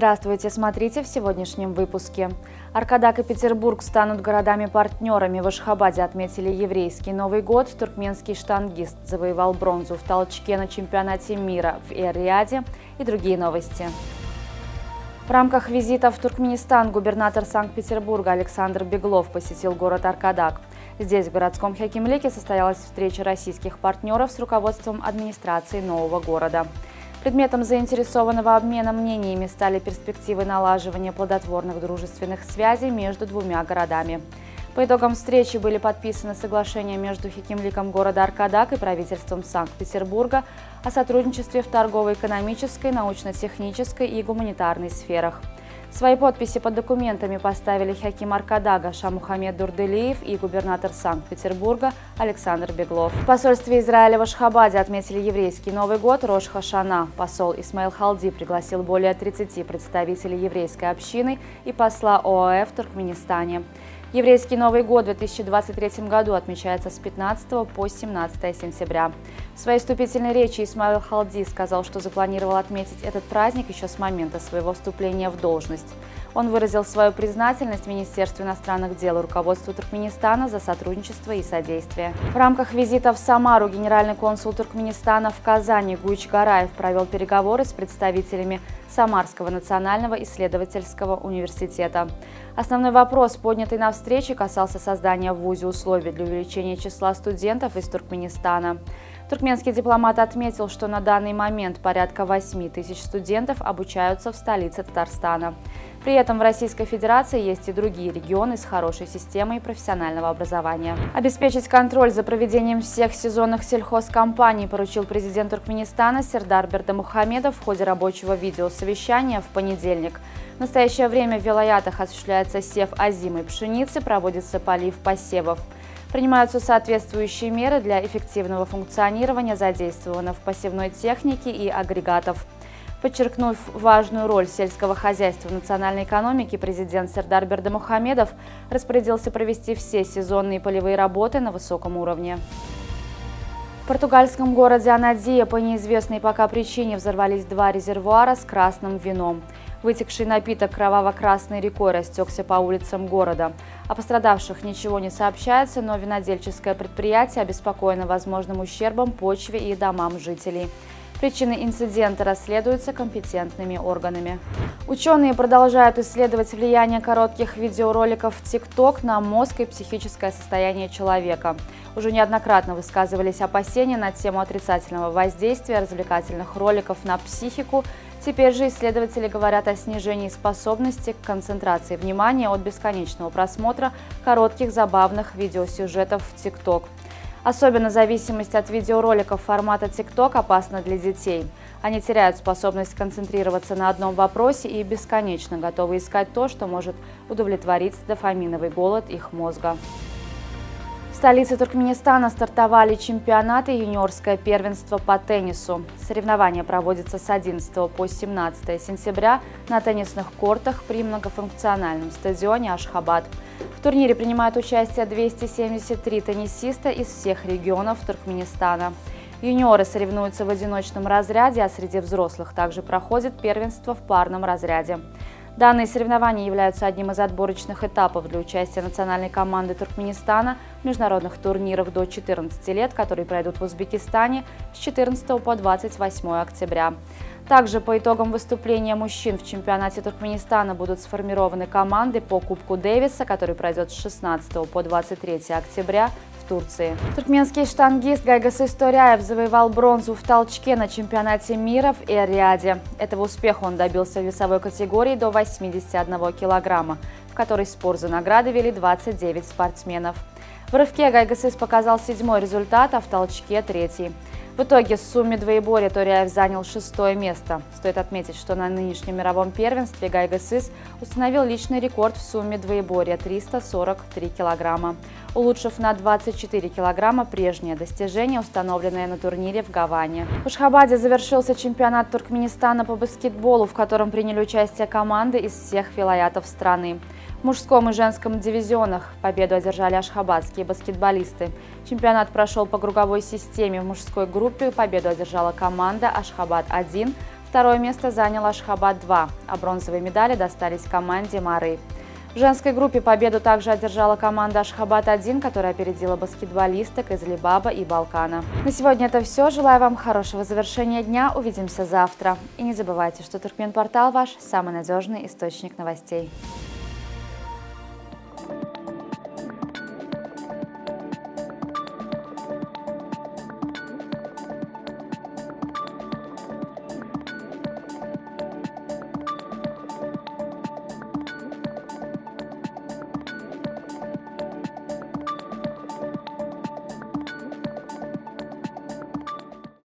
Здравствуйте, смотрите в сегодняшнем выпуске. Аркадак и Петербург станут городами-партнерами. В Ашхабаде отметили еврейский Новый год. Туркменский штангист завоевал бронзу в толчке на чемпионате мира в Эр-Рияде и другие новости. В рамках визита в Туркменистан губернатор Санкт-Петербурга Александр Беглов посетил город Аркадак. Здесь, в городском хакимлике, состоялась встреча российских партнеров с руководством администрации нового города. Предметом заинтересованного обмена мнениями стали перспективы налаживания плодотворных дружественных связей между двумя городами. По итогам встречи были подписаны соглашения между хакимликом города Аркадак и правительством Санкт-Петербурга о сотрудничестве в торгово-экономической, научно-технической и гуманитарной сферах. Свои подписи под документами поставили хаким Аркадага Шамухамед Дурделиев и губернатор Санкт-Петербурга Александр Беглов. В посольстве Израиля в Ашхабаде отметили еврейский Новый год Рош ха-Шана. Посол Исмаил Халди пригласил более 30 представителей еврейской общины и посла ОАЭ в Туркменистане. Еврейский Новый год в 2023 году отмечается с 15 по 17 сентября. В своей вступительной речи Исмаил Халди сказал, что запланировал отметить этот праздник еще с момента своего вступления в должность. Он выразил свою признательность Министерству иностранных дел и руководству Туркменистана за сотрудничество и содействие. В рамках визита в Самару генеральный консул Туркменистана в Казани Гуич Гараев провел переговоры с представителями Самарского национального исследовательского университета. Основной вопрос, поднятый на встрече, касался создания в вузе условий для увеличения числа студентов из Туркменистана. Туркменский дипломат отметил, что на данный момент порядка 8 тысяч студентов обучаются в столице Татарстана. При этом в Российской Федерации есть и другие регионы с хорошей системой профессионального образования. Обеспечить контроль за проведением всех сезонных сельхозкомпаний поручил президент Туркменистана Сердар Бердымухамедов в ходе рабочего видеосовещания в понедельник. В настоящее время в вилаятах осуществляется сев озимой пшеницы, проводится полив посевов. Принимаются соответствующие меры для эффективного функционирования задействованных в посевной технике и агрегатов. Подчеркнув важную роль сельского хозяйства в национальной экономике, президент Сердар Бердымухамедов распорядился провести все сезонные полевые работы на высоком уровне. В португальском городе Анадия по неизвестной пока причине взорвались два резервуара с красным вином. Вытекший напиток кроваво-красной рекой растекся по улицам города. О пострадавших ничего не сообщается, но винодельческое предприятие обеспокоено возможным ущербом почве и домам жителей. Причины инцидента расследуются компетентными органами. Ученые продолжают исследовать влияние коротких видеороликов в TikTok на мозг и психическое состояние человека. Уже неоднократно высказывались опасения на тему отрицательного воздействия развлекательных роликов на психику. Теперь же исследователи говорят о снижении способности к концентрации внимания от бесконечного просмотра коротких забавных видеосюжетов в TikTok. Особенно зависимость от видеороликов формата TikTok опасна для детей. Они теряют способность концентрироваться на одном вопросе и бесконечно готовы искать то, что может удовлетворить дофаминовый голод их мозга. В столице Туркменистана стартовали чемпионаты и юниорское первенство по теннису. Соревнования проводятся с 11 по 17 сентября на теннисных кортах при многофункциональном стадионе Ашхабад. В турнире принимают участие 273 теннисиста из всех регионов Туркменистана. Юниоры соревнуются в одиночном разряде, а среди взрослых также проходит первенство в парном разряде. Данные соревнования являются одним из отборочных этапов для участия национальной команды Туркменистана в международных турнирах до 14 лет, которые пройдут в Узбекистане с 14 по 28 октября. Также по итогам выступления мужчин в чемпионате Туркменистана будут сформированы команды по Кубку Дэвиса, который пройдет с 16 по 23 октября в Турции. Туркменский штангист Гайгасыс Торяев завоевал бронзу в толчке на чемпионате мира в Эр-Рияде. Этого успеха он добился в весовой категории до 81 килограмма, в которой спор за награды вели 29 спортсменов. В рывке Гайгасыс показал 7-й результат, а в толчке – 3-й. В итоге в сумме двоеборья Торяев занял 6-е место. Стоит отметить, что на нынешнем мировом первенстве Гайгасыс установил личный рекорд в сумме двоеборья – 343 килограмма, улучшив на 24 килограмма прежнее достижение, установленное на турнире в Гаване. В Ашхабаде завершился чемпионат Туркменистана по баскетболу, в котором приняли участие команды из всех вилаятов страны. В мужском и женском дивизионах победу одержали ашхабадские баскетболисты. Чемпионат прошел по круговой системе. В мужской группе победу одержала команда Ашхабад-1, в Второе место занял Ашхабад-2, а бронзовые медали достались команде Мары. В женской группе победу также одержала команда Ашхабад-1, которая опередила баскетболисток из Либаба и Балкана. На сегодня это все. Желаю вам хорошего завершения дня. Увидимся завтра. И не забывайте, что Туркменпортал – ваш самый надежный источник новостей.